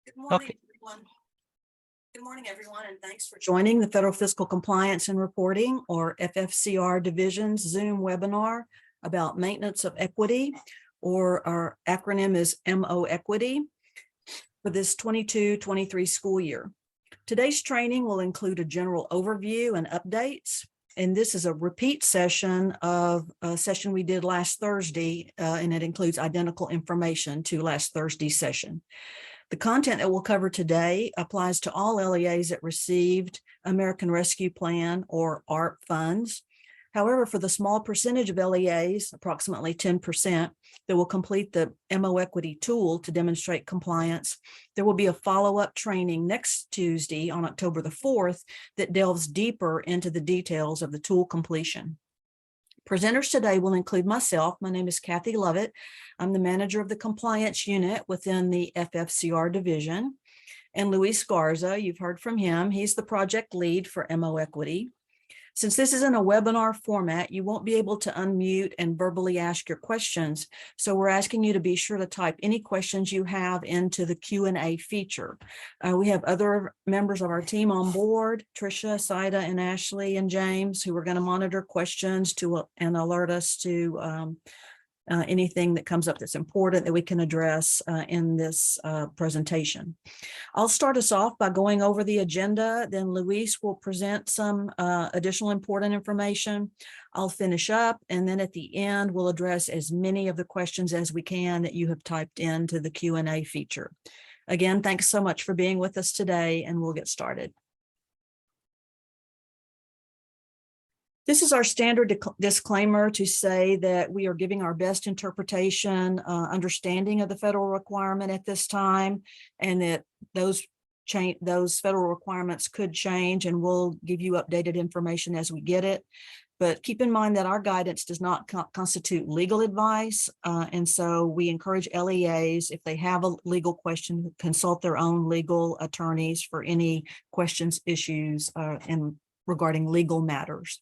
Good morning, everyone. Good morning, everyone, and thanks for joining the Federal Fiscal Compliance and Reporting, or FFCR Division's Zoom webinar about maintenance of equity, or our acronym is MOEquity, for this 22-23 school year. Today's training will include a general overview and updates, and this is a repeat session of a session we did last Thursday, and it includes identical information to last Thursday's session. The content that we'll cover today applies to all LEAs that received American Rescue Plan or ARP funds. However, for the small percentage of LEAs, approximately 10%, that will complete the MOEquity tool to demonstrate compliance, there will be a follow-up training next Tuesday on October the 4th that delves deeper into the details of the tool completion. Presenters today will include myself. My name is Kathy Lovett. I'm the manager of the compliance unit within the FFCR division. And Luis Garza, you've heard from him. He's the project lead for MOEquity. Since this is in a webinar format, you won't be able to unmute and verbally ask your questions. So we're asking you to be sure to type any questions you have into the Q&A feature. We have other members of our team on board, Tricia, Saida, and Ashley, and James, who are going to monitor questions and alert us to anything that comes up that's important that we can address in this presentation. I'll start us off by going over the agenda, then Luis will present some additional important information. I'll finish up, and then at the end, we'll address as many of the questions as we can that you have typed into the Q&A feature. Again, thanks so much for being with us today, and we'll get started. This is our standard disclaimer to say that we are giving our best interpretation, understanding of the federal requirement at this time, and that those federal requirements could change, and we'll give you updated information as we get it. But keep in mind that our guidance does not constitute legal advice, and so we encourage LEAs, if they have a legal question, consult their own legal attorneys for any questions, issues, regarding legal matters.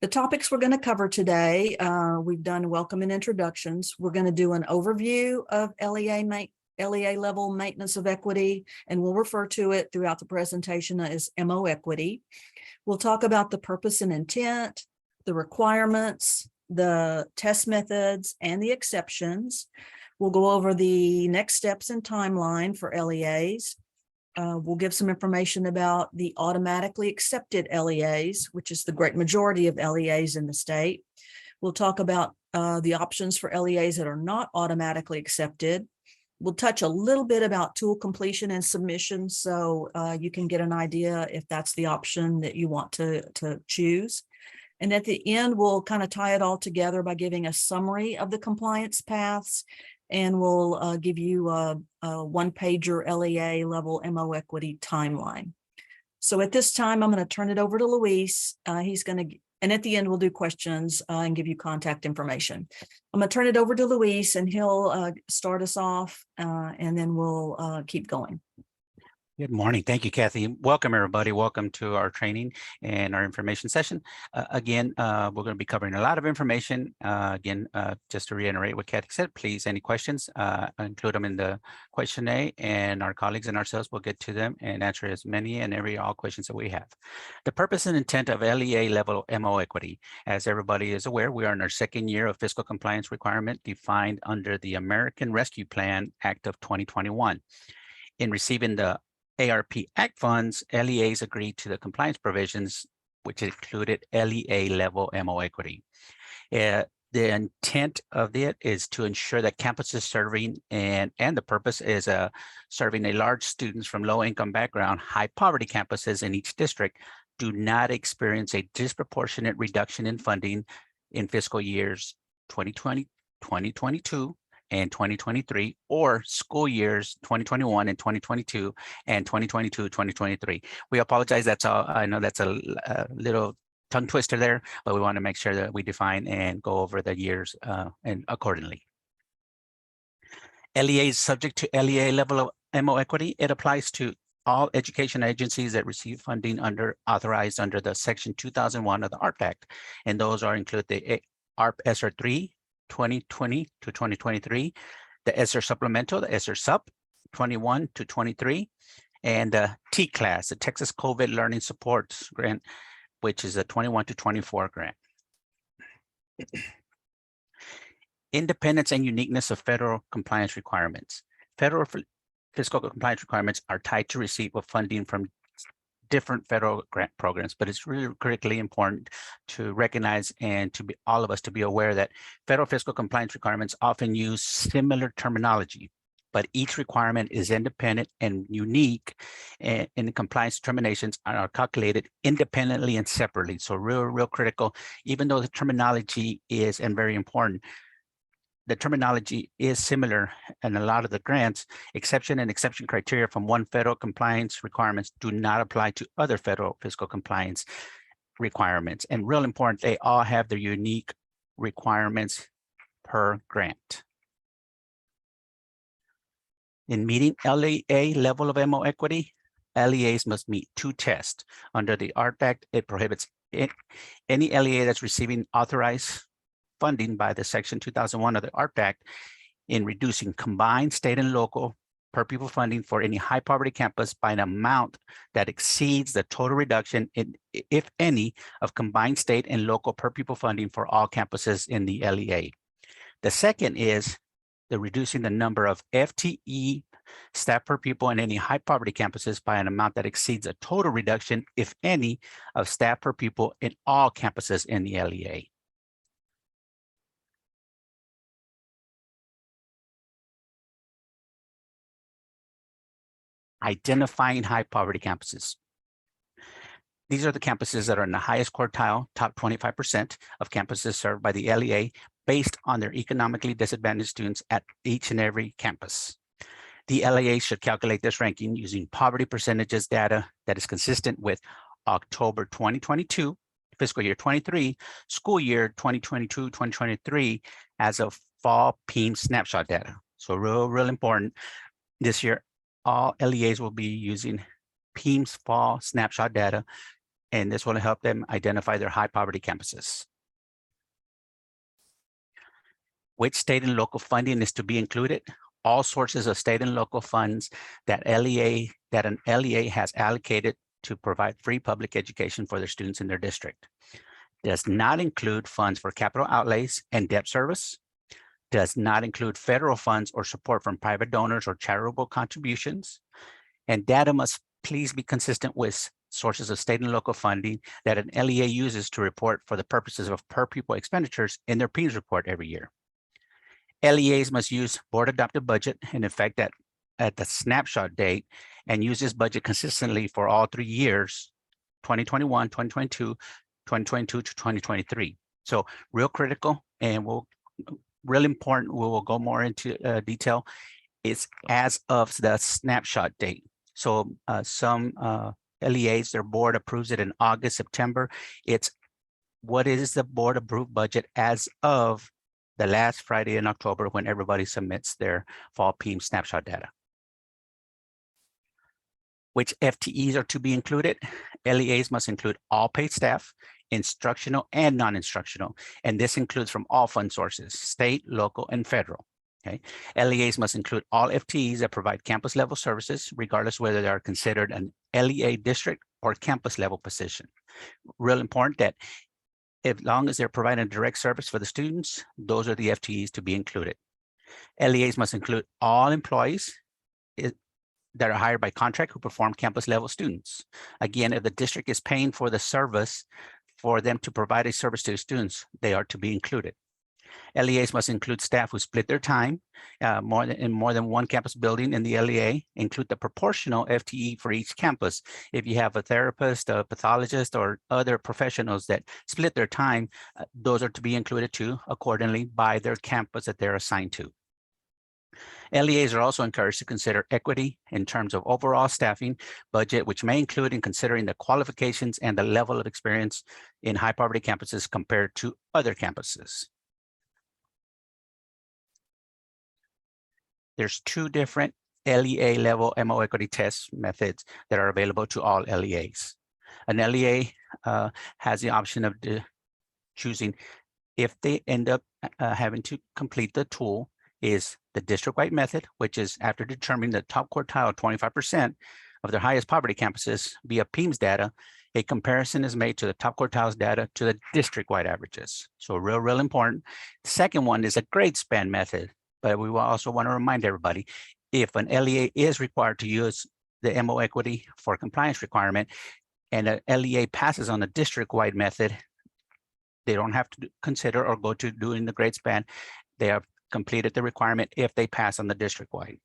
The topics we're going to cover today, we've done welcome and introductions. We're going to do an overview of LEA-level maintenance of equity, and we'll refer to it throughout the presentation as MOEquity. We'll talk about the purpose and intent, the requirements, the test methods, and the exceptions. We'll go over the next steps and timeline for LEAs. We'll give some information about the automatically accepted LEAs, which is the great majority of LEAs in the state. We'll talk about the options for LEAs that are not automatically accepted. We'll touch a little bit about tool completion and submission, so you can get an idea if that's the option that you want to choose. And at the end, we'll kind of tie it all together by giving a summary of the compliance paths, and we'll give you a one-pager LEA level MOEquity timeline. So at this time, I'm going to turn it over to Luis. He's going to, and at the end, we'll do questions and give you contact information. I'm going to turn it over to Luis, and he'll start us off, and then we'll keep going. Good morning. Thank you, Kathy. Welcome, everybody. Welcome to our training and our information session. Again, we're going to be covering a lot of information. Just to reiterate what Kathy said, please, any questions, include them in the questionnaire, and our colleagues and ourselves will get to them and answer as many and all questions that we have. The purpose and intent of LEA-level MOEquity. As everybody is aware, we are in our second year of fiscal compliance requirement defined under the American Rescue Plan Act of 2021. In receiving the ARP Act funds, LEAs agreed to the compliance provisions, which included LEA-level MOEquity. The intent of it is to ensure that campuses serving, and the purpose is serving a large students from low-income background, high-poverty campuses in each district do not experience a disproportionate reduction in funding in fiscal years 2020, 2022, and 2023, or school years 2021 and 2022 and 2022-2023. We apologize. That's all. I know that's a little tongue twister there, but we want to make sure that we define and go over the years and accordingly. LEA is subject to LEA level of MOEquity. It applies to all education agencies that receive funding authorized under the Section 2001 of the ARP Act, and those include the ARP SR3, 2020 to 2023, the ESSER Supplemental, the ESSER Sup 21 to 23, and the T-Class, the Texas COVID Learning Support Grant, which is a 21 to 24 grant. Independence and uniqueness of federal compliance requirements. Federal fiscal compliance requirements are tied to receipt of funding from different federal grant programs, but it's really critically important to recognize and to be all of us to be aware that federal fiscal compliance requirements often use similar terminology, but each requirement is independent and unique, and the compliance determinations are calculated independently and separately. So real critical, even though the terminology is and very important, the terminology is similar in a lot of the grants. Exception and exception criteria from one federal compliance requirements do not apply to other federal fiscal compliance requirements. And real important, they all have their unique requirements per grant. In meeting LEA level of MOEquity, LEAs must meet 2 tests. Under the ART Act, it prohibits any LEA that's receiving authorized funding by the Section 2001 of the ART Act in reducing combined state and local per pupil funding for any high poverty campus by an amount that exceeds the total reduction in, if any, of combined state and local per pupil funding for all campuses in the LEA. The second is the reducing the number of FTE staff per pupil in any high poverty campuses by an amount that exceeds a total reduction, if any, of staff per pupil in all campuses in the LEA. Identifying high poverty campuses. These are the campuses that are in the highest quartile, top 25% of campuses served by the LEA based on their economically disadvantaged students at each and every campus. The LEA should calculate this ranking using poverty percentages data that is consistent with October 2022, fiscal year 23, school year 2022-2023 as of fall PEIM snapshot data. So real important. This year, all LEAs will be using PEIM's fall snapshot data, and this will help them identify their high poverty campuses. Which state and local funding is to be included? All sources of state and local funds that an LEA has allocated to provide free public education for their students in their district. Does not include funds for capital outlays and debt service. Does not include federal funds or support from private donors or charitable contributions. And data must please be consistent with sources of state and local funding that an LEA uses to report for the purposes of per pupil expenditures in their PEIMS report every year. LEAs must use board adopted budget in effect at the snapshot date and use this budget consistently for all 3 years, 2021, 2022, 2022 to 2023. So real critical, and real important, we will go more into detail. It's as of the snapshot date. So some LEAs, their board approves it in August, September. It's what is the board approved budget as of the last Friday in October when everybody submits their fall PEIM snapshot data. Which FTEs are to be included? LEAs must include all paid staff, instructional and non-instructional, and this includes from all fund sources, state, local, and federal. Okay. LEAs must include all FTEs that provide campus level services, regardless whether they are considered an LEA district or campus level position. Real important that as long as they're providing direct service for the students, those are the FTEs to be included. LEAs must include all employees that are hired by contract who perform campus level students. Again, if the district is paying for the service for them to provide a service to the students, they are to be included. LEAs must include staff who split their time in more than one campus building in the LEA, include the proportional FTE for each campus. If you have a therapist, a pathologist, or other professionals that split their time, those are to be included too, accordingly by their campus that they're assigned to. LEAs are also encouraged to consider equity in terms of overall staffing budget, which may include in considering the qualifications and the level of experience in high poverty campuses compared to other campuses. There's 2 different LEA level MOEquity test methods that are available to all LEAs. An LEA has the option of choosing if they end up having to complete the tool is the district-wide method, which is after determining the top quartile 25% of their highest poverty campuses via PEIMS data, a comparison is made to the top quartiles data to the district-wide averages. So real important. The second one is a grade span method, but we will also want to remind everybody, if an LEA is required to use the MOEquity for compliance requirement and an LEA passes on the district-wide method, they don't have to consider or go to doing the grade span. They have completed the requirement if they pass on the district-wide.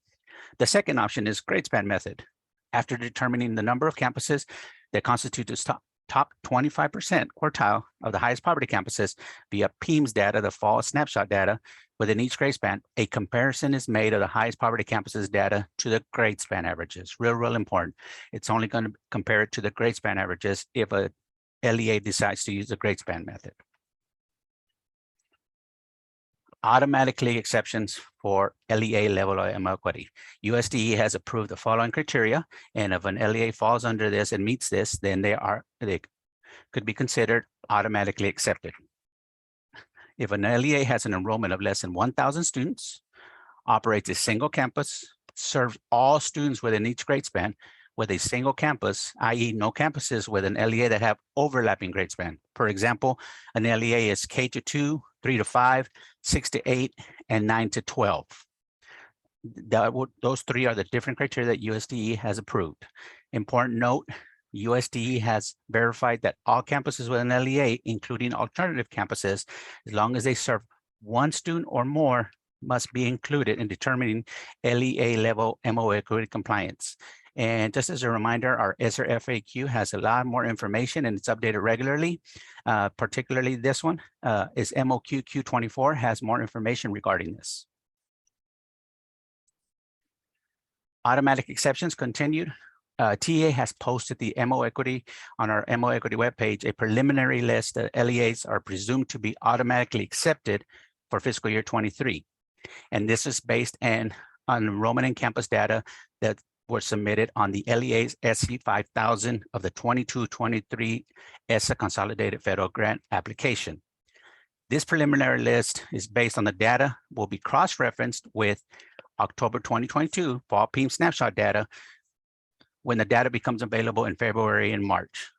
The second option is grade span method. After determining the number of campuses that constitute the top 25% quartile of the highest poverty campuses via PEIMS data, the fall snapshot data, within each grade span, a comparison is made of the highest poverty campuses data to the grade span averages. Real important. It's only going to compare it to the grade span averages if a LEA decides to use the grade span method. Automatically exceptions for LEA-level or MOEquity. USDE has approved the following criteria, and if an LEA falls under this and meets this, then they could be considered automatically accepted. If an LEA has an enrollment of less than 1,000 students, operates a single campus, serves all students within each grade span with a single campus, i.e. no campuses with an LEA that have overlapping grade span. For example, an LEA is K to 2, 3 to 5, 6 to 8, and 9 to 12. Those three are the different criteria that USDE has approved. Important note, USDE has verified that all campuses with an LEA, including alternative campuses, as long as they serve one student or more, must be included in determining LEA-level MOEquity compliance. And just as a reminder, our ESER FAQ has a lot more information and it's updated regularly. Particularly this one is MOEqu Q24 has more information regarding this. Automatic exceptions continued. TA has posted the MOEquity on our MOEquity webpage, a preliminary list that LEAs are presumed to be automatically accepted for fiscal year 23. And this is based on enrollment and campus data that were submitted on the LEA's SC 5000 of the 22-23 ESSA Consolidated Federal Grant application. This preliminary list is based on the data, will be cross-referenced with October 2022 fall PEIMS snapshot data when the data becomes available in February and March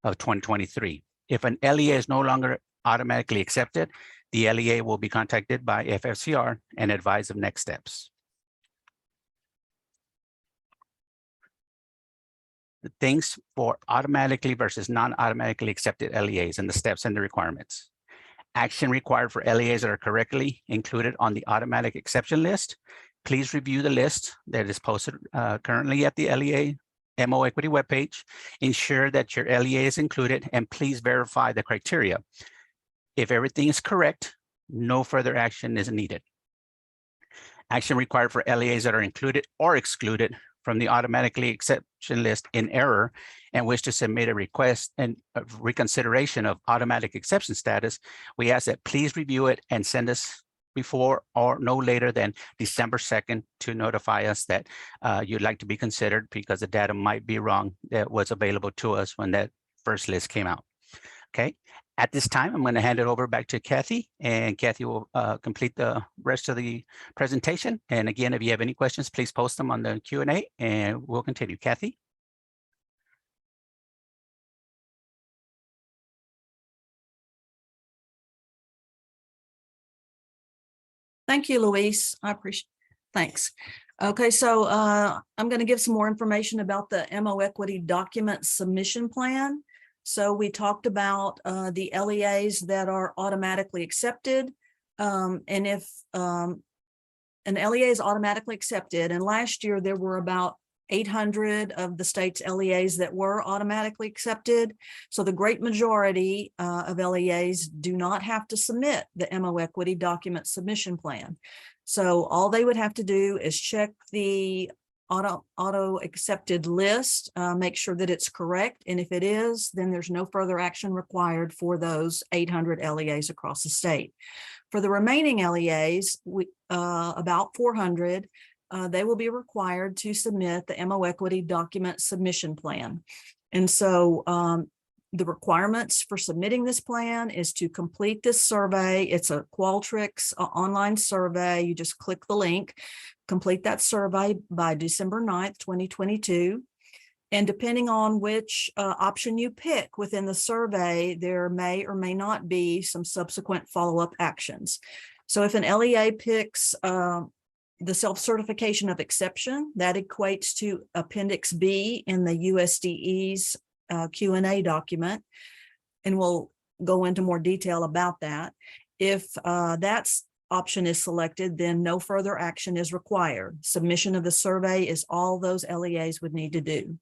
of 2023. If an LEA is no longer automatically accepted, the LEA will be contacted by FFCR and advised of next steps. The things for automatically versus non-automatically accepted LEAs and the steps and the requirements. Action required for LEAs that are correctly included on the automatic exception list. Please review the list that is posted currently at the LEA MOEquity webpage. Ensure that your LEA is included and please verify the criteria. If everything is correct, no further action is needed. Action required for LEAs that are included or excluded from the automatically exception list in error and wish to submit a request and reconsideration of automatic exception status, we ask that please review it and send us before or no later than December 2nd to notify us that you'd like to be considered because the data might be wrong that was available to us when that first list came out. Okay. At this time, I'm going to hand it over back to Kathy, and Kathy will complete the rest of the presentation. And again, if you have any questions, please post them on the Q&A and we'll continue. Kathy? Thank you, Luis. I appreciate it. Thanks. Okay, so I'm going to give some more information about the MOEquity document submission plan. So we talked about the LEAs that are automatically accepted. And if an LEA is automatically accepted, and last year there were about 800 of the state's LEAs that were automatically accepted. So the great majority of LEAs do not have to submit the MOEquity document submission plan. So all they would have to do is check the auto accepted list, make sure that it's correct. And if it is, then there's no further action required for those 800 LEAs across the state. For the remaining LEAs, about 400, they will be required to submit the MOEquity document submission plan. And so The requirements for submitting this plan is to complete this survey. It's a Qualtrics online survey. You just click the link, complete that survey by December 9th, 2022. And depending on which option you pick within the survey, there may or may not be some subsequent follow-up actions. So if an LEA picks the self-certification of exception, that equates to Appendix B in the USDE's Q&A document, and we'll go into more detail about that. If that option is selected, then no further action is required. Submission of the survey is all those LEAs would need to do.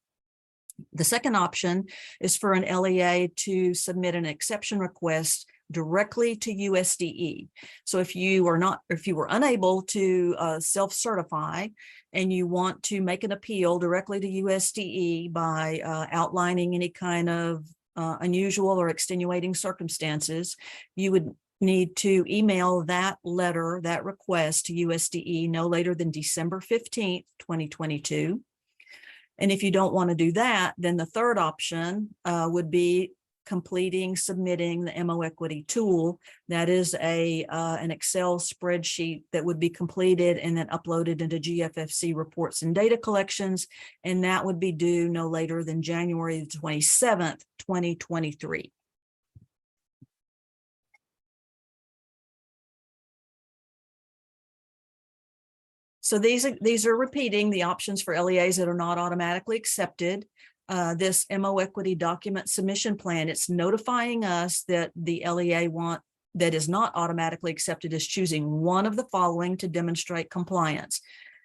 The second option is for an LEA to submit an exception request directly to USDE. So if you were unable to self-certify and you want to make an appeal directly to USDE by outlining any kind of unusual or extenuating circumstances, you would need to email that letter, that request to USDE no later than December 15th, 2022. And if you don't want to do that, then the third option would be submitting the MOEquity tool. That is an Excel spreadsheet that would be completed and then uploaded into GFFC reports and data collections. And that would be due no later than January 27th, 2023. So these are repeating the options for LEAs that are not automatically accepted. This MOEquity document submission plan, it's notifying us that the LEA that is not automatically accepted is choosing one of the following to demonstrate compliance.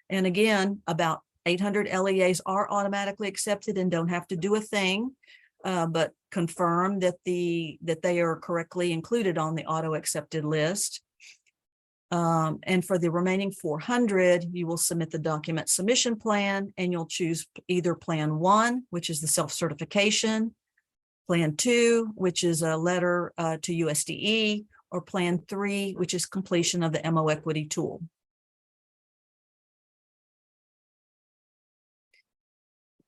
And again, about 800 LEAs are automatically accepted and don't have to do a thing, but confirm that they are correctly included on the auto accepted list. And for the remaining 400, you will submit the document submission plan, and you'll choose either plan 1, which is the self-certification, plan 2, which is a letter to USDE, or plan 3, which is completion of the MOEquity tool.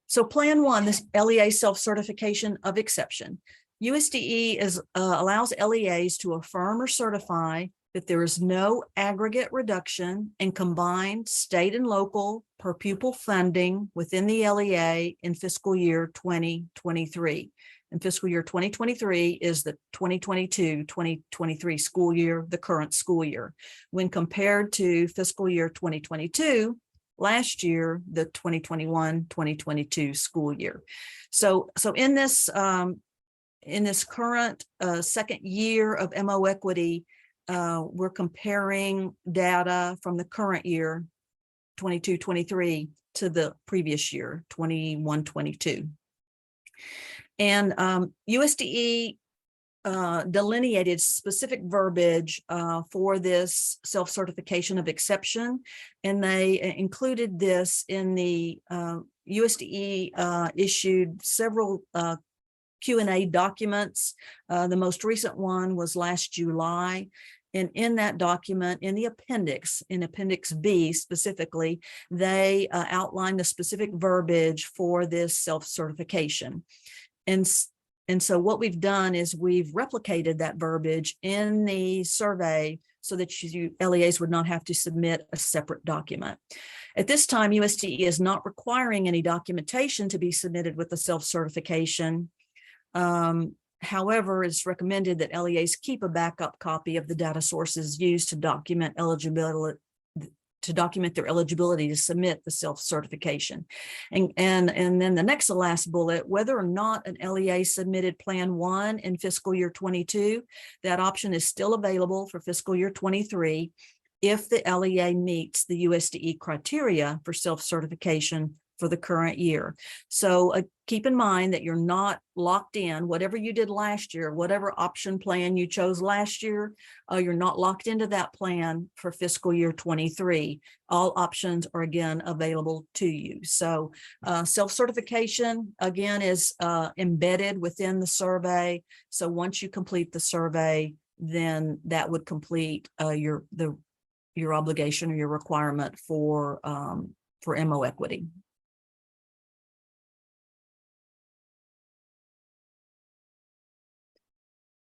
So plan 1, this LEA self-certification of exception. USDE allows LEAs to affirm or certify that there is no aggregate reduction in combined state and local per pupil funding within the LEA in fiscal year 2023. And fiscal year 2023 is the 2022-2023 school year, the current school year. When compared to fiscal year 2022, last year, the 2021-2022 school year. So in this current second year of MOEquity, we're comparing data from the current year, 22-23, to the previous year, 21-22. And USDE delineated specific verbiage for this self-certification of exception, and they included this in the USDE issued several Q&A documents. The most recent one was last July. And in that document, in the appendix, in Appendix B specifically, they outlined the specific verbiage for this self-certification. And so what we've done is we've replicated that verbiage in the survey so that LEAs would not have to submit a separate document. At this time, USDE is not requiring any documentation to be submitted with the self-certification. However, it's recommended that LEAs keep a backup copy of the data sources used to document eligibility, their eligibility to submit the self-certification. And then the next to last bullet, whether or not an LEA submitted Plan 1 in fiscal year 22, that option is still available for fiscal year 23 if the LEA meets the USDE criteria for self-certification for the current year. So keep in mind that you're not locked in. Whatever you did last year, whatever option plan you chose last year, you're not locked into that plan for fiscal year 23. All options are again available to you. So self-certification again is embedded within the survey. So once you complete the survey, then that would complete your obligation or your requirement for MOEquity.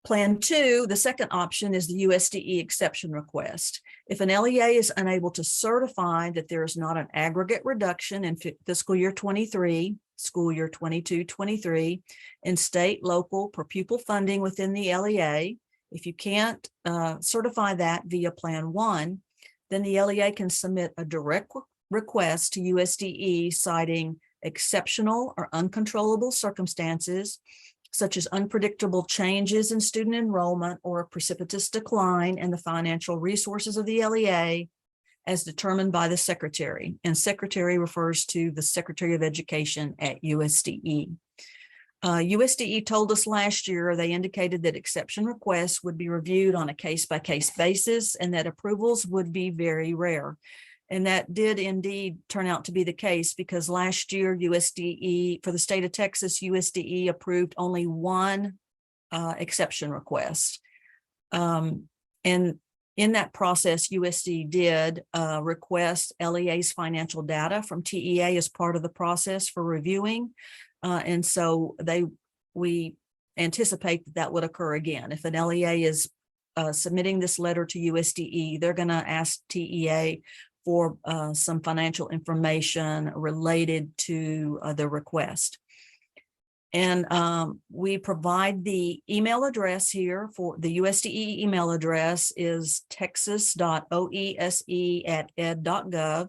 Plan 2, the second option is the USDE exception request. If an LEA is unable to certify that there is not an aggregate reduction in fiscal year 23, school year 22-23 in state, local per pupil funding within the LEA, if you can't certify that via Plan 1, then the LEA can submit a direct request to USDE citing exceptional or uncontrollable circumstances, such as unpredictable changes in student enrollment or a precipitous decline in the financial resources of the LEA as determined by the secretary. And secretary refers to the Secretary of Education at USDE. USDE told us last year, they indicated that exception requests would be reviewed on a case-by-case basis and that approvals would be very rare. And that did indeed turn out to be the case, because last year USDE, for the state of Texas, USDE approved only one exception request. And in that process, USDE did request LEA's financial data from TEA as part of the process for reviewing. And so we anticipate that would occur again. If an LEA is submitting this letter to USDE, they're going to ask TEA for some financial information related to the request. And we provide the email address here for the USDE email address is texas.oese@ed.gov.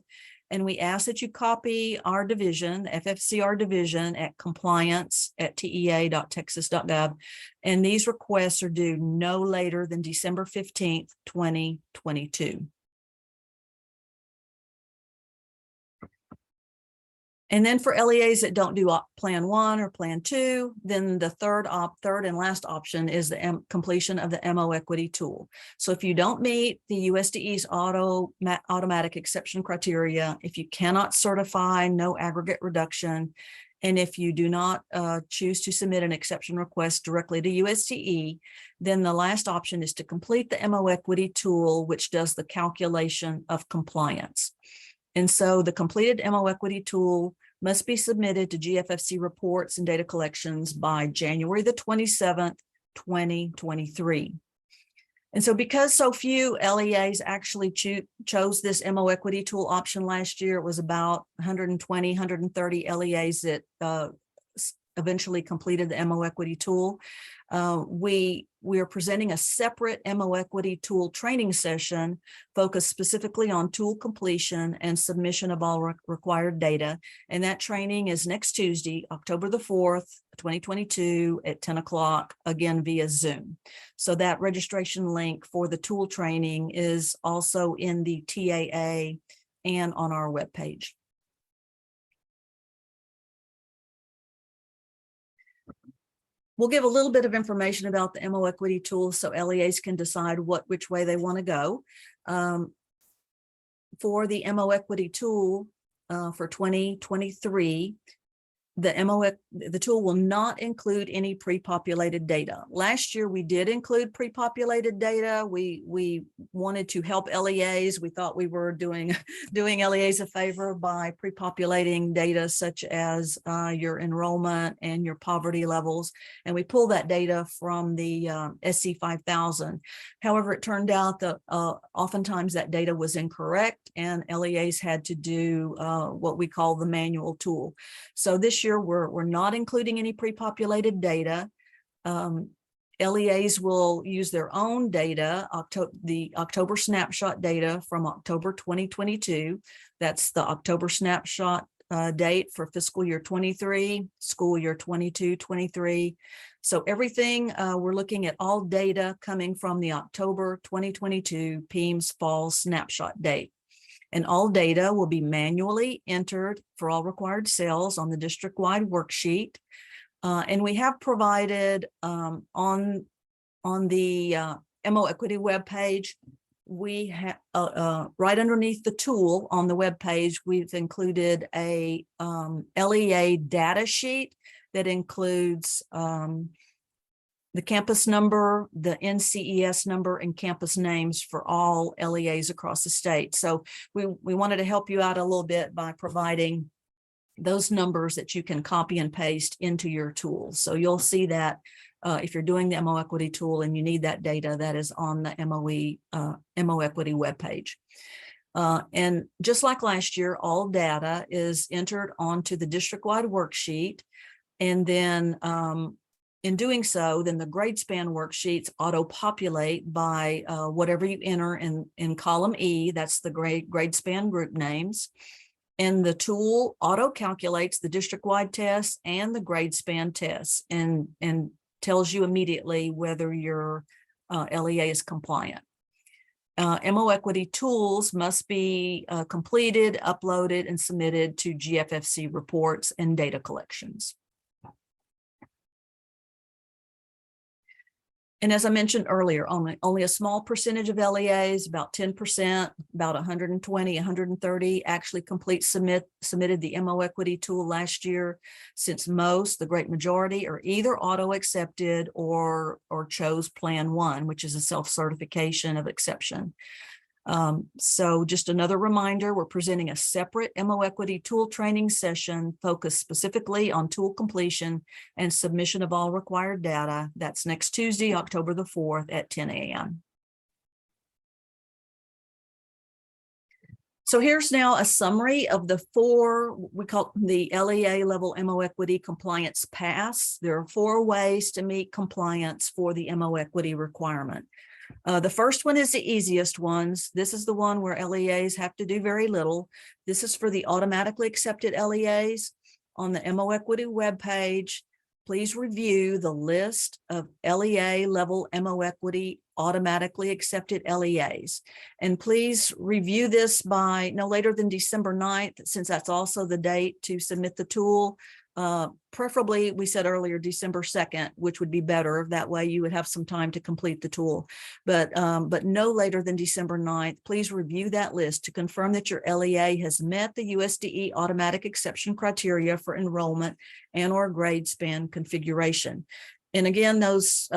And we ask that you copy our division, FFCR division at compliance@tea.texas.gov. And these requests are due no later than December 15th, 2022. And then for LEAs that don't do Plan 1 or Plan 2, then the third and last option is the completion of the MOEquity tool. So if you don't meet the USDE's automatic exception criteria, if you cannot certify no aggregate reduction, and if you do not choose to submit an exception request directly to USDE, then the last option is to complete the MOEquity tool, which does the calculation of compliance. And so the completed MOEquity tool must be submitted to GFFC reports and data collections by January the 27th, 2023. And so because so few LEAs actually chose this MOEquity tool option last year, it was about 120, 130 LEAs that eventually completed the MOEquity tool. We are presenting a separate MOEquity tool training session focused specifically on tool completion and submission of all required data. And that training is next Tuesday, October the 4th, 2022 at 10 o'clock, again via Zoom. So that registration link for the tool training is also in the TAA and on our webpage. We'll give a little bit of information about the MOEquity tool so LEAs can decide which way they want to go. For the MOEquity tool for 2023, the tool will not include any pre-populated data. Last year, we did include pre-populated data. We wanted to help LEAs. We thought we were doing LEAs a favor by pre-populating data such as your enrollment and your poverty levels. And we pulled that data from the SC 5000. However, it turned out that oftentimes that data was incorrect and LEAs had to do what we call the manual tool. So this year, we're not including any pre-populated data. LEAs will use their own data, the October snapshot data from October 2022. That's the October snapshot date for fiscal year 23, school year 22-23. So everything, we're looking at all data coming from the October 2022 PEIMS fall snapshot date. And all data will be manually entered for all required cells on the district-wide worksheet. And we have provided on the MOEquity webpage, we have right underneath the tool on the webpage, we've included a LEA data sheet that includes the campus number, the NCES number, and campus names for all LEAs across the state. So we wanted to help you out a little bit by providing those numbers that you can copy and paste into your tools. So you'll see that if you're doing the MOEquity tool and you need that data, that is on the MOEquity webpage. And just like last year, all data is entered onto the district-wide worksheet. And then in doing so, then the grade span worksheets auto-populate by whatever you enter in column E, that's the grade span group names. And the tool auto-calculates the district-wide tests and the grade span tests and tells you immediately whether your LEA is compliant. MOEquity tools must be completed, uploaded, and submitted to GFFC reports and data collections. And as I mentioned earlier, only a small percentage of LEAs, about 10%, about 120, 130 actually submitted the MOEquity tool last year, since most, the great majority, are either auto-accepted or chose Plan 1, which is a self-certification of exception. So just another reminder, we're presenting a separate MOEquity tool training session focused specifically on tool completion and submission of all required data. That's next Tuesday, October the 4th at 10 a.m. So here's now a summary of the 4, we call the LEA-level MOEquity compliance paths. There are 4 ways to meet compliance for the MOEquity requirement. The first one is the easiest ones. This is the one where LEAs have to do very little. This is for the automatically accepted LEAs. On the MOEquity webpage, please review the list of LEA-level MOEquity automatically accepted LEAs. And please review this by no later than December 9th, since that's also the date to submit the tool. Preferably, we said earlier, December 2nd, which would be better. That way you would have some time to complete the tool. But no later than December 9th, please review that list to confirm that your LEA has met the USDE automatic exception criteria for enrollment and or grade span configuration. And again, those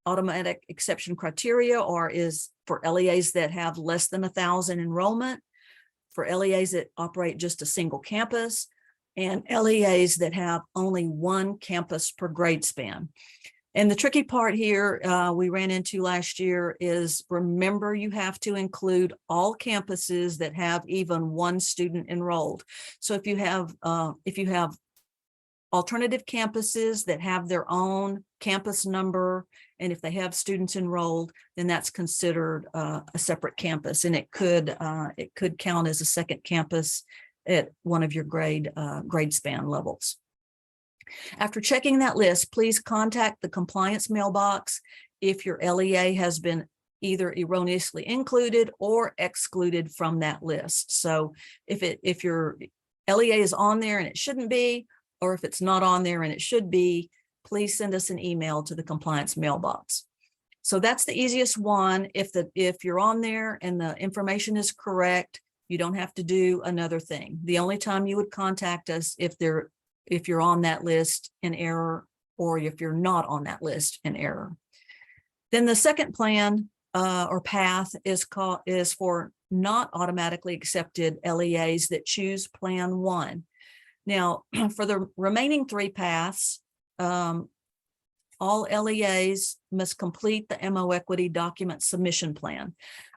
automatic exception criteria is for LEAs that have less than 1,000 enrollment, for LEAs that operate just a single campus, and LEAs that have only 1 campus per grade span. And the tricky part here we ran into last year is, remember, you have to include all campuses that have even 1 student enrolled. So if you have alternative campuses that have their own campus number, and if they have students enrolled, then that's considered a separate campus, and it could count as a second campus at one of your grade span levels. After checking that list, please contact the compliance mailbox if your LEA has been either erroneously included or excluded from that list. So if your LEA is on there and it shouldn't be, or if it's not on there and it should be, please send us an email to the compliance mailbox. So that's the easiest one. If you're on there and the information is correct, you don't have to do another thing. The only time you would contact us if you're on that list in error, or if you're not on that list in error. Then the second plan or path is for not automatically accepted LEAs that choose Plan 1. Now, for the remaining 3 paths, all LEAs must complete the MOEquity document submission plan.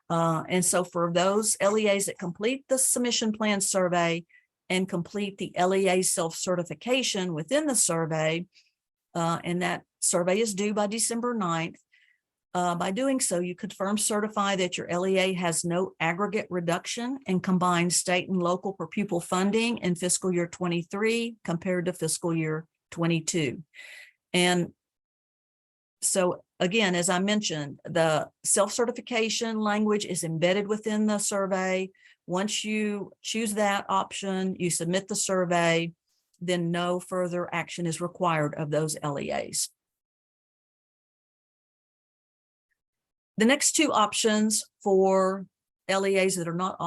And so for those LEAs that complete the submission plan survey and complete the LEA self-certification within the survey, and that survey is due by December 9th, by doing so, you confirm certify that your LEA has no aggregate reduction in combined state and local per pupil funding in fiscal year 23 compared to fiscal year 22. And so again, as I mentioned, the self-certification language is embedded within the survey. Once you choose that option, you submit the survey, then no further action is required of those LEAs. The next 2 options for LEAs that are not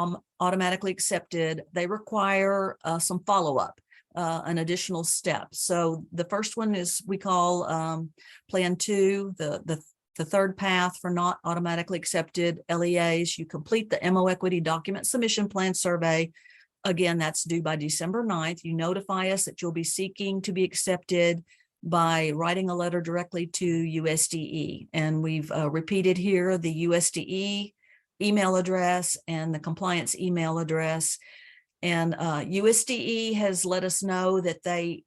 automatically accepted, they require some follow-up, an additional step. So the first one is we call Plan 2, the third path for not automatically accepted LEAs. You complete the MOEquity document submission plan survey. Again, that's due by December 9th. You notify us that you'll be seeking to be accepted. by writing a letter directly to USDE. And we've repeated here the USDE email address and the compliance email address. And USDE has let us know that they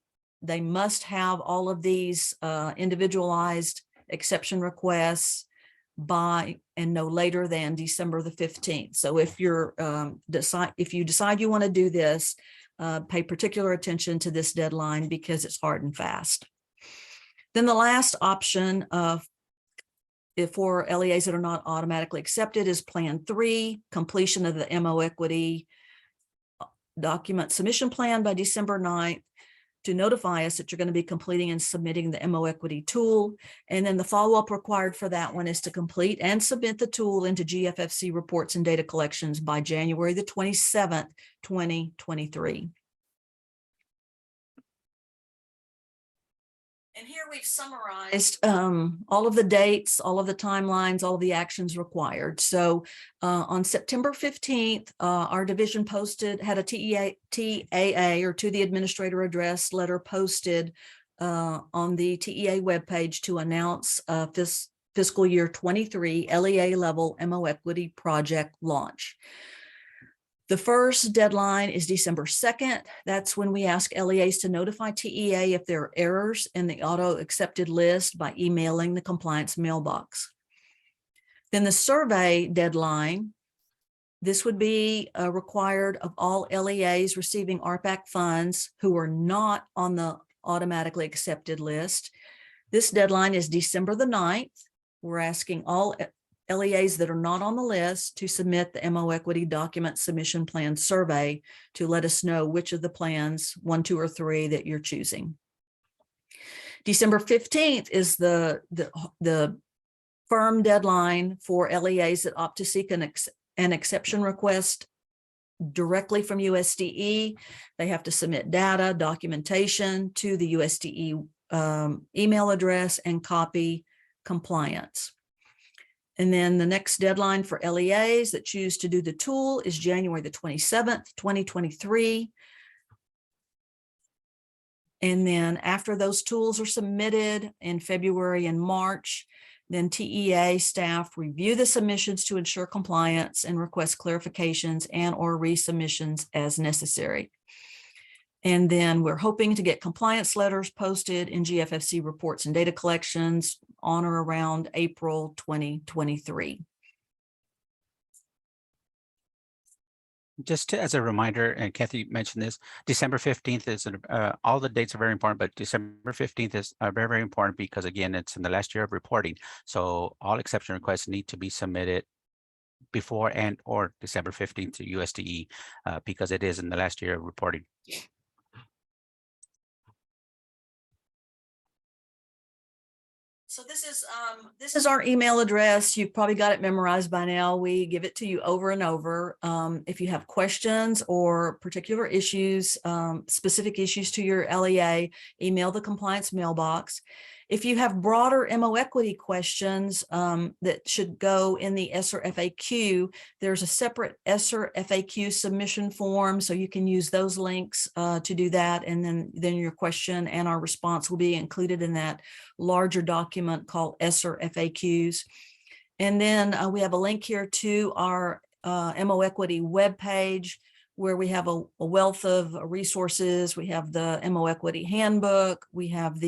must have all of these individualized exception requests by and no later than December the 15th. So if you're if you decide you want to do this, pay particular attention to this deadline because it's hard and fast. Then the last option for LEAs that are not automatically accepted is Plan 3, completion of the MOEquity document submission plan by December 9th, to notify us that you're going to be completing and submitting the MOEquity tool. And then the follow-up required for that one is to complete and submit the tool into GFFC reports and data collections by January the 27th, 2023. And here we've summarized all of the dates, all of the timelines, all of the actions required. So on September 15th, our division had a TAA or to the administrator address letter posted on the TEA webpage to announce this fiscal year 23 LEA-level MOEquity project launch. The first deadline is December 2nd. That's when we ask LEAs to notify TEA if there are errors in the auto accepted list by emailing the compliance mailbox. Then the survey deadline, this would be required of all LEAs receiving RPAC funds who are not on the automatically accepted list. This deadline is December the 9th. We're asking all LEAs that are not on the list to submit the MOEquity document submission plan survey to let us know which of the plans, 1, 2, or 3, that you're choosing. December 15th is the firm deadline for LEAs that opt to seek an exception request directly from USDE. They have to submit data, documentation to the USDE email address and copy compliance. And then the next deadline for LEAs that choose to do the tool is January the 27th, 2023. And then after those tools are submitted in February and March, then TEA staff review the submissions to ensure compliance and request clarifications and or resubmissions as necessary. And then we're hoping to get compliance letters posted in GFFC reports and data collections on or around April 2023. Just as a reminder, and Kathy mentioned this, December 15th is, all the dates are very important, but December 15th is very, very important because, again, it's in the last year of reporting. So all exception requests need to be submitted before and or December 15th to USDE because it is in the last year of reporting. So this is our email address. You've probably got it memorized by now. We give it to you over and over. If you have questions or particular issues, specific issues to your LEA, email the compliance mailbox. If you have broader MOEquity questions that should go in the ESSER FAQ, there's a separate ESSER FAQ submission form, so you can use those links to do that, and then your question and our response will be included in that larger document called ESSER FAQs. And then we have a link here to our MOEquity webpage, where we have a wealth of resources. We have the MOEquity handbook, we have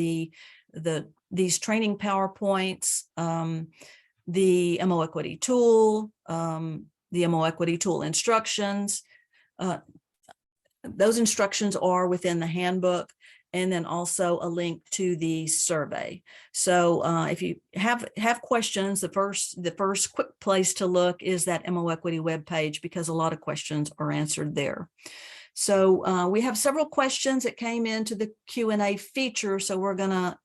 these training PowerPoints, the MOEquity tool, the MOEquity tool instructions. Those instructions are within the handbook, and then also a link to the survey. So if you have questions, the first quick place to look is that MOEquity webpage, because a lot of questions are answered there. So we have several questions that came into the Q&A feature, so we're gonna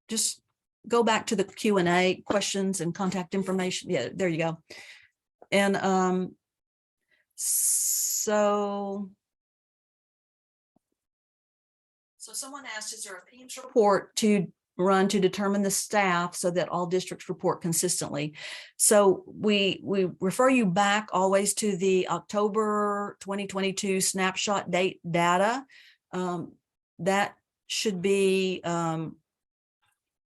just go back to the Q&A questions and contact information. Yeah, there you go. And so someone asked, is there a PIMS report to run to determine the staff so that all districts report consistently? So we refer you back always to the October 2022 snapshot date data. That should be,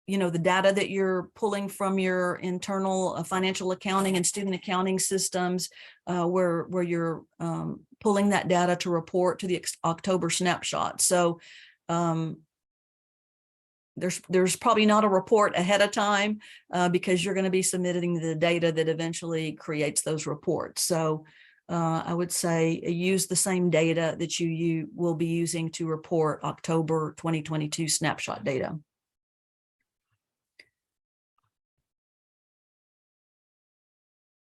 you know, the data that you're pulling from your internal financial accounting and student accounting systems, where you're pulling that data to report to the October snapshot. So there's probably not a report ahead of time because you're going to be submitting the data that eventually creates those reports. So I would say use the same data that you will be using to report October 2022 snapshot data.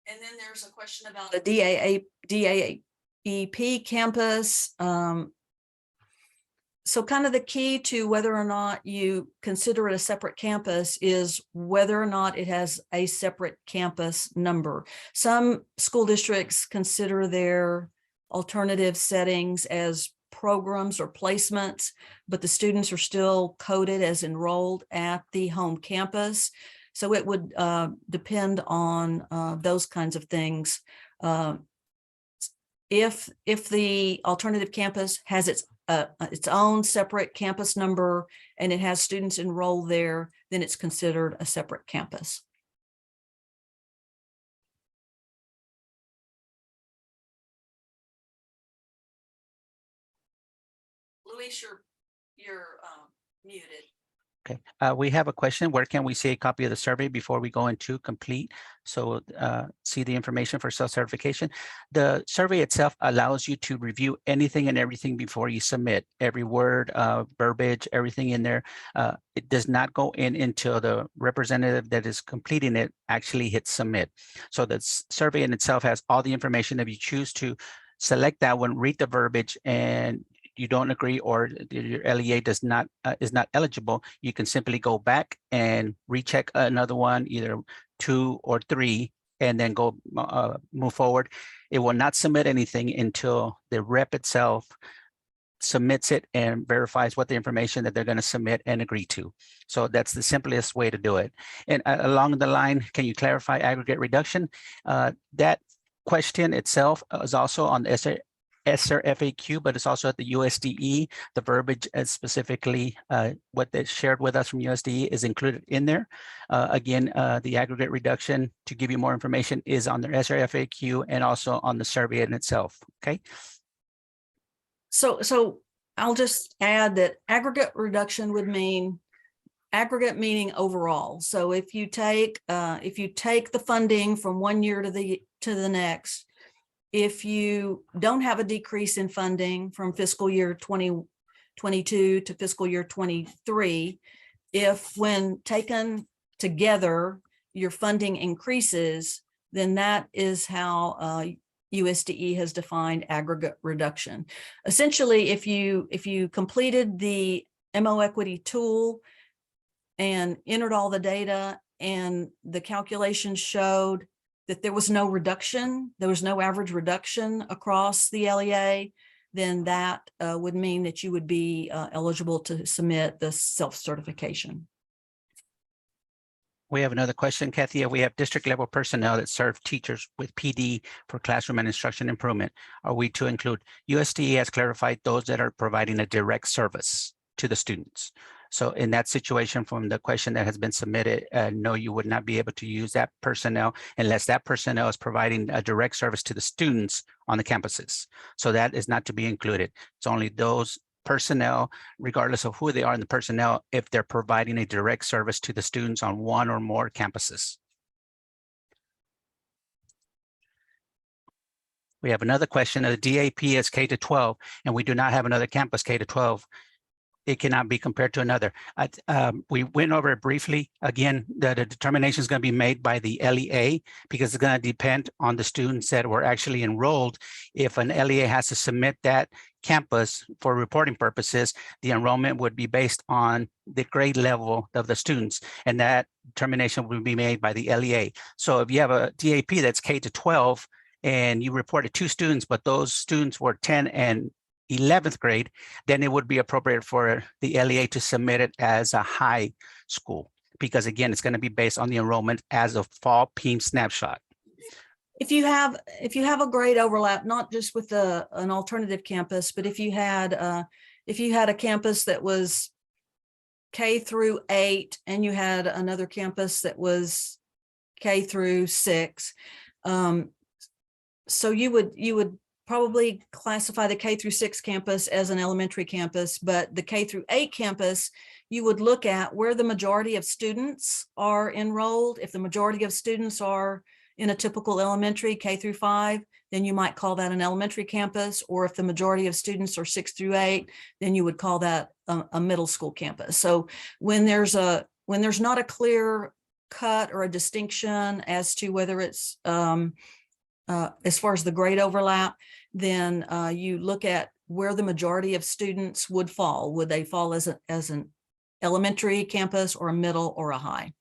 And then there's a question about a DAEP campus. So kind of the key to whether or not you consider it a separate campus is whether or not it has a separate campus number. Some school districts consider their alternative settings as programs or placements, but the students are still coded as enrolled at the home campus. So it would depend on those kinds of things. If the alternative campus has its own separate campus number and it has students enrolled there, then it's considered a separate campus. Luis, you're muted. Okay, we have a question. Where can we see a copy of the survey before we go into complete? So see the information for self-certification. The survey itself allows you to review anything and everything before you submit. Every word, verbiage, everything in there. It does not go in until the representative that is completing it actually hits submit. So the survey in itself has all the information. If you choose to select that one, read the verbiage, and you don't agree or your LEA is not eligible, you can simply go back and recheck another one, either 2 or 3, and then go move forward. It will not submit anything until the rep itself submits it and verifies what the information that they're going to submit and agree to. So that's the simplest way to do it. And along the line, can you clarify aggregate reduction? That question itself is also on the ESSER FAQ, but it's also at the USDE. The verbiage specifically what they shared with us from USDE is included in there. Again, the aggregate reduction, to give you more information, is on the ESSER FAQ and also on the survey in itself. Okay. So I'll just add that aggregate reduction would mean aggregate meaning overall. So if you take the funding from one year to the next, if you don't have a decrease in funding from fiscal year 2022 to fiscal year 23, if when taken together, your funding increases, then that is how USDE has defined aggregate reduction. Essentially, if you completed the MOEquity tool and entered all the data and the calculations showed that there was no reduction, there was no average reduction across the LEA, then that would mean that you would be eligible to submit the self-certification. We have another question, Kathy. We have district level personnel that serve teachers with PD for classroom and instruction improvement. Are we to include? USDE has clarified those that are providing a direct service to the students. So in that situation, from the question that has been submitted, no, you would not be able to use that personnel unless that personnel is providing a direct service to the students on the campuses. So that is not to be included. It's only those personnel, regardless of who they are in the personnel, if they're providing a direct service to the students on one or more campuses. We have another question. The DAP is K-12, and we do not have another campus K-12. It cannot be compared to another. We went over it briefly. Again, the determination is going to be made by the LEA because it's going to depend on the students that were actually enrolled. If an LEA has to submit that campus for reporting purposes, the enrollment would be based on the grade level of the students, and that determination will be made by the LEA. So if you have a DAP that's K-12 and you reported 2 students, but those students were 10 and 11th grade, then it would be appropriate for the LEA to submit it as a high school, because again, it's going to be based on the enrollment as of fall PEIM snapshot. If you have a grade overlap, not just with an alternative campus, but if you had a campus that was K through 8 and you had another campus that was K through 6. So you would probably classify the K through 6 campus as an elementary campus, but the K through 8 campus, you would look at where the majority of students are enrolled. If the majority of students are in a typical elementary K through 5, then you might call that an elementary campus. Or if the majority of students are 6 through 8, then you would call that a middle school campus. So when there's not a clear cut or a distinction as to whether it's as far as the grade overlap, then you look at where the majority of students would fall. Would they fall as an elementary campus or a middle or a high?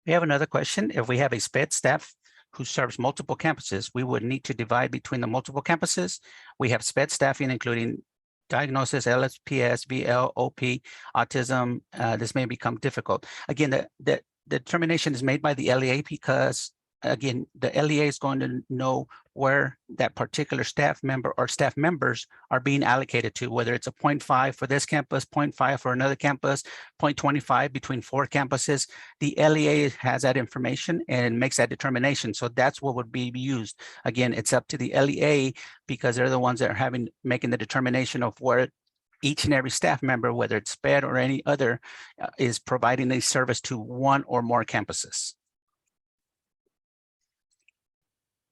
We have another question. If we have a SPED staff who serves multiple campuses, we would need to divide between the multiple campuses. We have SPED staffing, including diagnosis, LSPS, VL, OP, autism. This may become difficult. Again, the determination is made by the LEA because, again, the LEA is going to know where that particular staff member or staff members are being allocated to, whether it's a 0.5 for this campus, 0.5 for another campus, 0.25 between 4 campuses. The LEA has that information and makes that determination. So that's what would be used. Again, it's up to the LEA because they're the ones that are making the determination of where each and every staff member, whether it's SPED or any other, is providing a service to one or more campuses.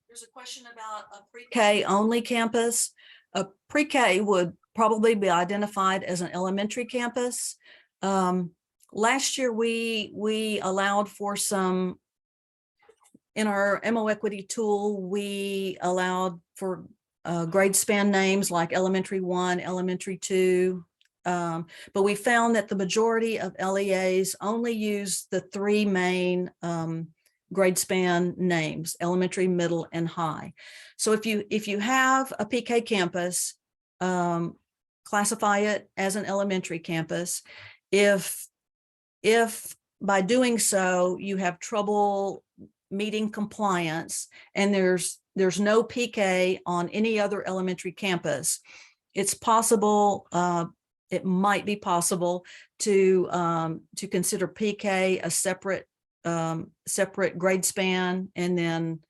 There's a question about a pre-K only campus. A pre-K would probably be identified as an elementary campus. Last year, we allowed for some, in our MOEquity tool, we allowed for grade span names like elementary 1, elementary 2. But we found that the majority of LEAs only use the 3 main grade span names: elementary, middle, and high. So if you have a PK campus, classify it as an elementary campus. If by doing so you have trouble meeting compliance and there's no PK on any other elementary campus, it's possible, it might be possible to consider PK a separate grade span, and then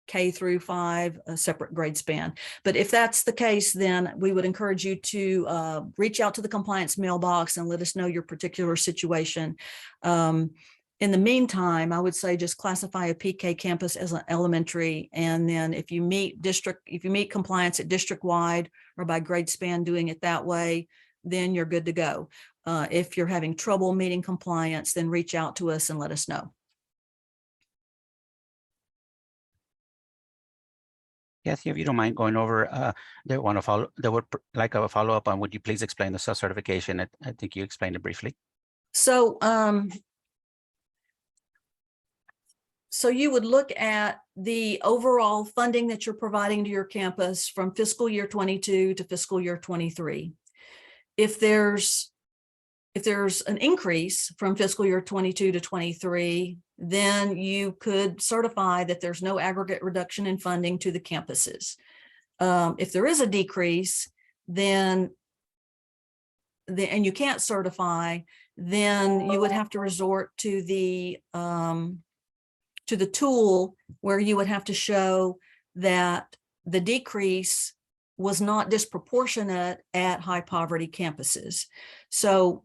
K through 5 a separate grade span. But if that's the case, then we would encourage you to reach out to the compliance mailbox and let us know your particular situation. In the meantime, I would say just classify a PK campus as an elementary, and then if you meet compliance at district-wide or by grade span doing it that way, then you're good to go. If you're having trouble meeting compliance, then reach out to us and let us know. Kathy, if you don't mind going over, they would like a follow-up on, would you please explain the self-certification? I think you explained it briefly. So, so you would look at the overall funding that you're providing to your campus from fiscal year 22 to fiscal year 23. If there's an increase from fiscal year 22 to 23, then you could certify that there's no aggregate reduction in funding to the campuses. If there is a decrease, and you can't certify, then you would have to resort to the tool where you would have to show that the decrease was not disproportionate at high poverty campuses. So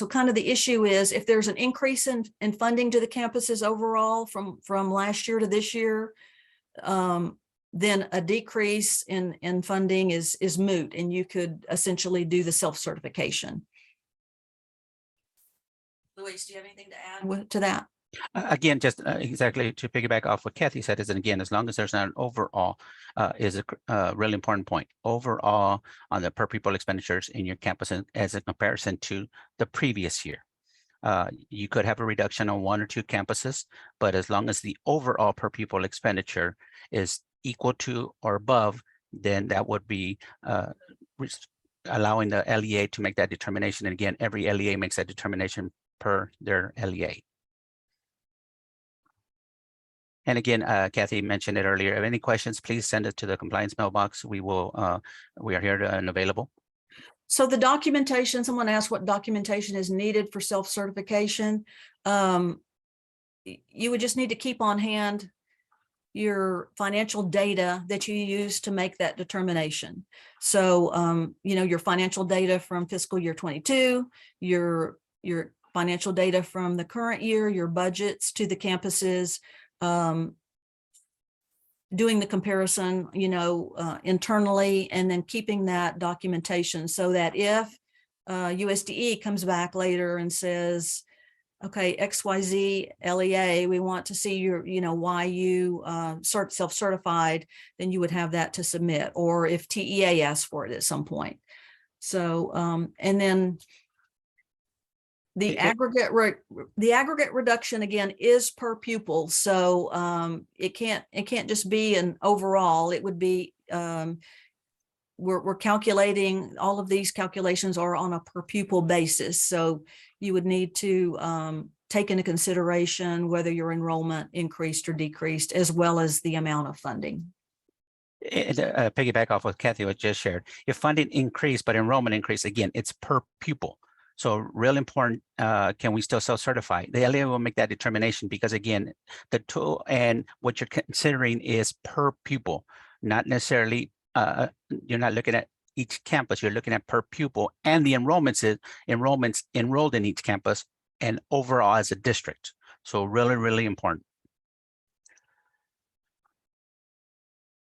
kind of the issue is, if there's an increase in funding to the campuses overall from last year to this year, then a decrease in funding is moot, and you could essentially do the self-certification. Luis, do you have anything to add to that? Again, just exactly to piggyback off what Kathy said, is, and again, as long as there's not an overall, is a really important point. Overall on the per pupil expenditures in your campus as a comparison to the previous year. You could have a reduction on 1 or 2 campuses, but as long as the overall per pupil expenditure is equal to or above, then that would be allowing the LEA to make that determination. And again, every LEA makes that determination per their LEA. And again, Kathy mentioned it earlier. If any questions, please send it to the compliance mailbox. We are here and available. So the documentation, someone asked what documentation is needed for self-certification. You would just need to keep on hand your financial data that you use to make that determination. So, your financial data from fiscal year 22, your financial data from the current year, your budgets to the campuses, doing the comparison, internally, and then keeping that documentation so that if USDE comes back later and says, okay, XYZ LEA, we want to see your, why you self-certified, then you would have that to submit, or if TEA asks for it at some point. So, and then the aggregate reduction again is per pupil. So it can't just be an overall. It would be we're calculating, all of these calculations are on a per pupil basis. So you would need to take into consideration whether your enrollment increased or decreased, as well as the amount of funding. Piggyback off what Kathy was just shared. If funding increased, but enrollment increased, again, it's per pupil. So real important, can we still self-certify? The LEA will make that determination because again, the tool and what you're considering is per pupil, not necessarily, you're not looking at each campus, you're looking at per pupil and the enrollments enrolled in each campus and overall as a district. So really, really important.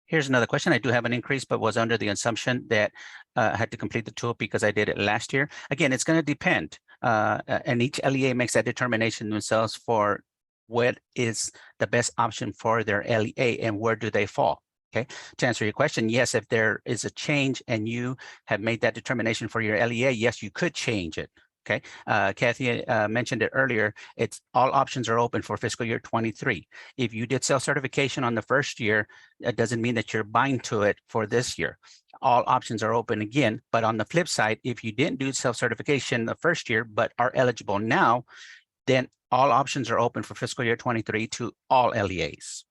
Here's another question. I do have an increase, but was under the assumption that I had to complete the tool because I did it last year. Again, it's going to depend. And each LEA makes that determination themselves for what is the best option for their LEA and where do they fall. Okay. To answer your question, yes, if there is a change and you have made that determination for your LEA, yes, you could change it. Okay, Kathy mentioned it earlier. It's all options are open for fiscal year 23. If you did self-certification on the first year, that doesn't mean that you're bind to it for this year. All options are open again. But on the flip side, if you didn't do self-certification the first year, but are eligible now, then all options are open for fiscal year 23 to all LEAs.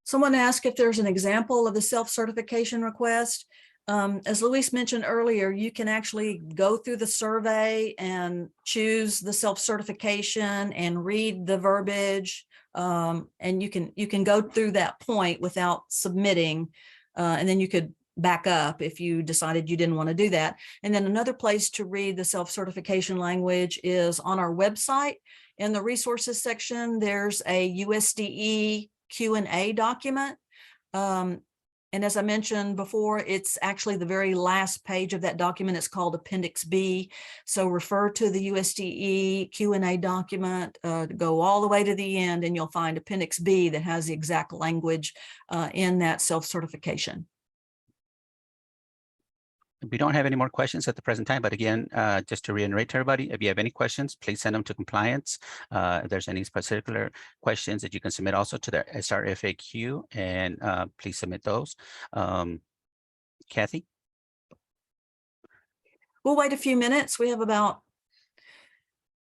Someone asked if there's an example of the self-certification request. As Luis mentioned earlier, you can actually go through the survey and choose the self-certification and read the verbiage. And you can go through that point without submitting, and then you could back up if you decided you didn't want to do that. And then another place to read the self-certification language is on our website. In the resources section, there's a USDE Q&A document. And as I mentioned before, it's actually the very last page of that document. It's called Appendix B. So refer to the USDE Q&A document, go all the way to the end, and you'll find Appendix B that has the exact language in that self-certification. We don't have any more questions at the present time, but again, just to reiterate to everybody, if you have any questions, please send them to compliance. If there's any particular questions that you can submit also to the SRFAQ, and please submit those. Kathy? We'll wait a few minutes. We have about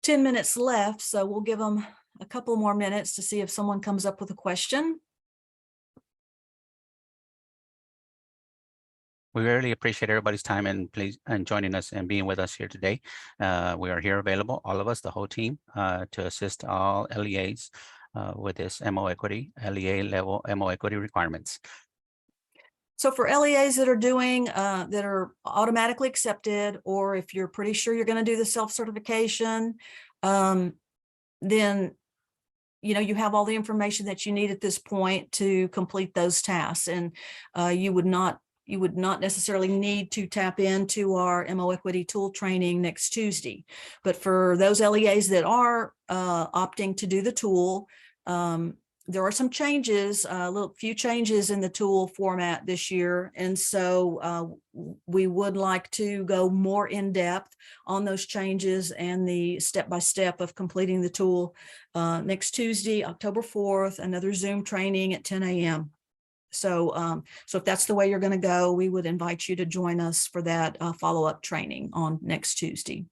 10 minutes left, so we'll give them a couple more minutes to see if someone comes up with a question. We really appreciate everybody's time and joining us and being with us here today. We are here available, all of us, the whole team, to assist all LEAs with this MOEquity, LEA-level MOEquity requirements. So for LEAs that are doing, that are automatically accepted, or if you're pretty sure you're going to do the self-certification, then you have all the information that you need at this point to complete those tasks, and you would not necessarily need to tap into our MOEquity tool training next Tuesday. But for those LEAs that are opting to do the tool, there are some changes, a few changes in the tool format this year. And so we would like to go more in depth on those changes and the step-by-step of completing the tool next Tuesday, October 4th, another Zoom training at 10 a.m. So if that's the way you're going to go, we would invite you to join us for that follow-up training on next Tuesday.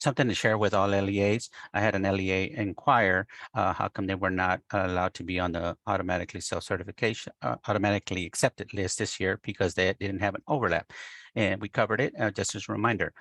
Something to share with all LEAs. I had an LEA inquire how come they were not allowed to be on the automatically self-certification, automatically accepted list this year because they didn't have an overlap. and we covered it just as a reminder.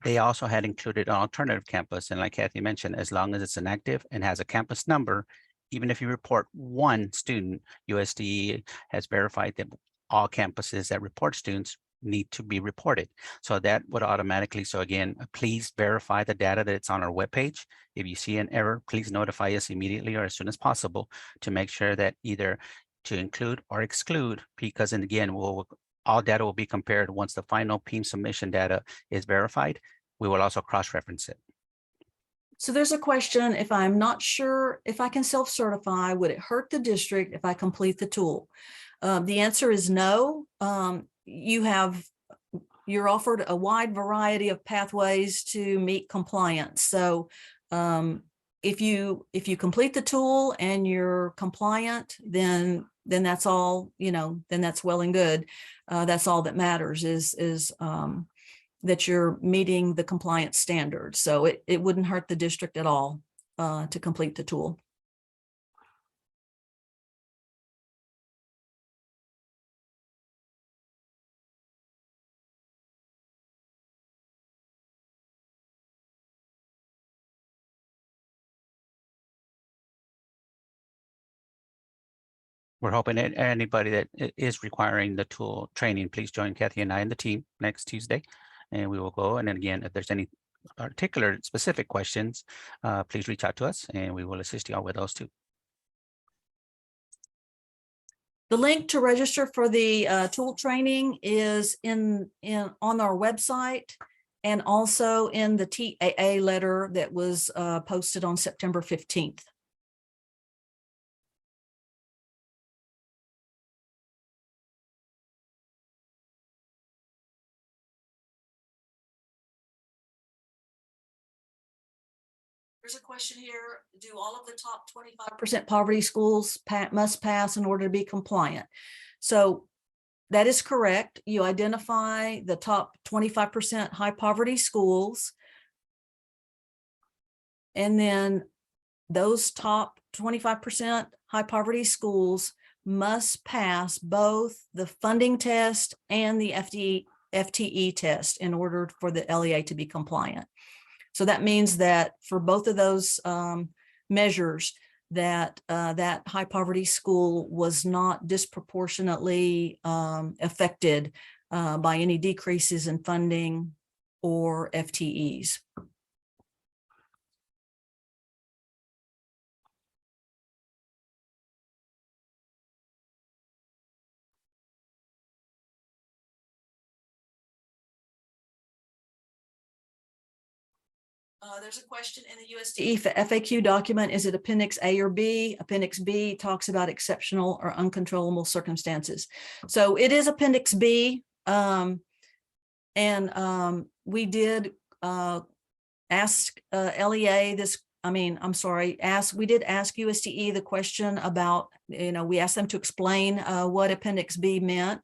They also had included an alternative campus, and like Kathy mentioned, as long as it's inactive and has a campus number, even if you report one student, USDE has verified that all campuses that report students need to be reported. So that would automatically, so again, please verify the data that's on our webpage. If you see an error, please notify us immediately or as soon as possible to make sure that either to include or exclude, because and again, all data will be compared once the final PEIM submission data is verified. We will also cross-reference it. So there's a question, if I'm not sure if I can self-certify, would it hurt the district if I complete the tool? The answer is no. You're offered a wide variety of pathways to meet compliance. So if you complete the tool and you're compliant, then that's all, then that's well and good. That's all that matters is that you're meeting the compliance standards. So it wouldn't hurt the district at all to complete the tool. We're hoping that anybody that is requiring the tool training, please join Kathy and I and the team next Tuesday, and we will go. And then again, if there's any particular specific questions, please reach out to us and we will assist you all with those too. The link to register for the tool training is on our website and also in the TAA letter that was posted on September 15th. There's a question here. Do all of the top 25% poverty schools must pass in order to be compliant? So that is correct. You identify the top 25% high poverty schools. And then those top 25% high poverty schools must pass both the funding test and the FTE test in order for the LEA to be compliant. So that means that for both of those measures, that that high poverty school was not disproportionately affected by any decreases in funding or FTEs. There's a question in the USDE for FAQ document. Is it Appendix A or B? Appendix B talks about exceptional or uncontrollable circumstances. So it is Appendix B. We did ask LEA this. We did ask USDE the question about, we asked them to explain what Appendix B meant.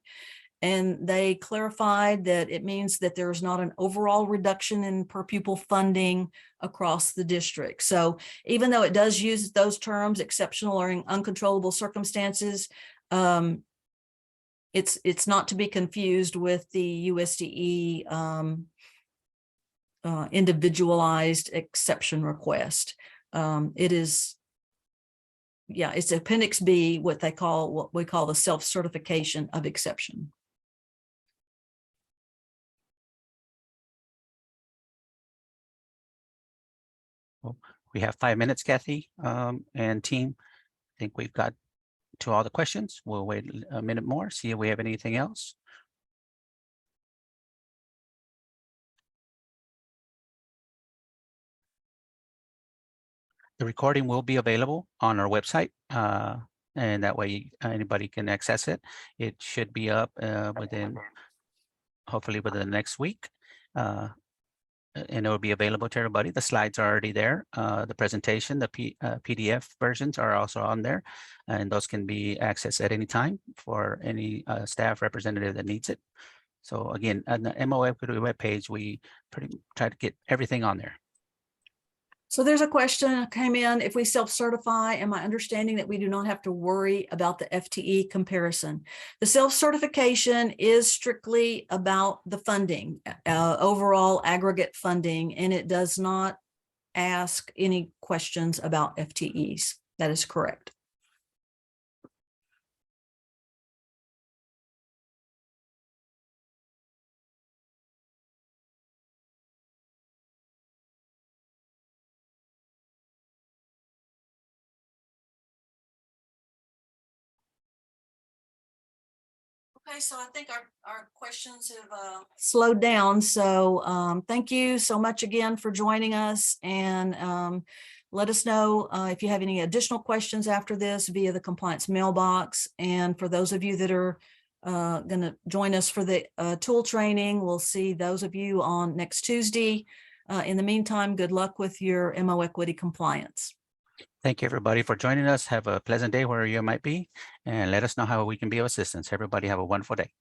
And they clarified that it means that there's not an overall reduction in per pupil funding across the district. So even though it does use those terms, exceptional or uncontrollable circumstances, it's not to be confused with the USDE individualized exception request. It's Appendix B, what we call the self-certification of exception. We have 5 minutes, Kathy and team. I think we've got to all the questions. We'll wait a minute more, see if we have anything else. The recording will be available on our website, and that way anybody can access it. It should be up hopefully within the next week. And it will be available to everybody. The slides are already there. The presentation, the PDF versions are also on there, and those can be accessed at any time for any staff representative that needs it. So again, on the MOEquity webpage, we try to get everything on there. So there's a question that came in. If we self-certify, am I understanding that we do not have to worry about the FTE comparison? The self-certification is strictly about the funding, overall aggregate funding, and it does not ask any questions about FTEs. That is correct. Okay, so I think our questions have slowed down. So thank you so much again for joining us, and let us know if you have any additional questions after this via the compliance mailbox. And for those of you that are going to join us for the tool training, we'll see those of you on next Tuesday. In the meantime, good luck with your MOEquity compliance. Thank you, everybody, for joining us. Have a pleasant day wherever you might be, and let us know how we can be of assistance. Everybody have a wonderful day.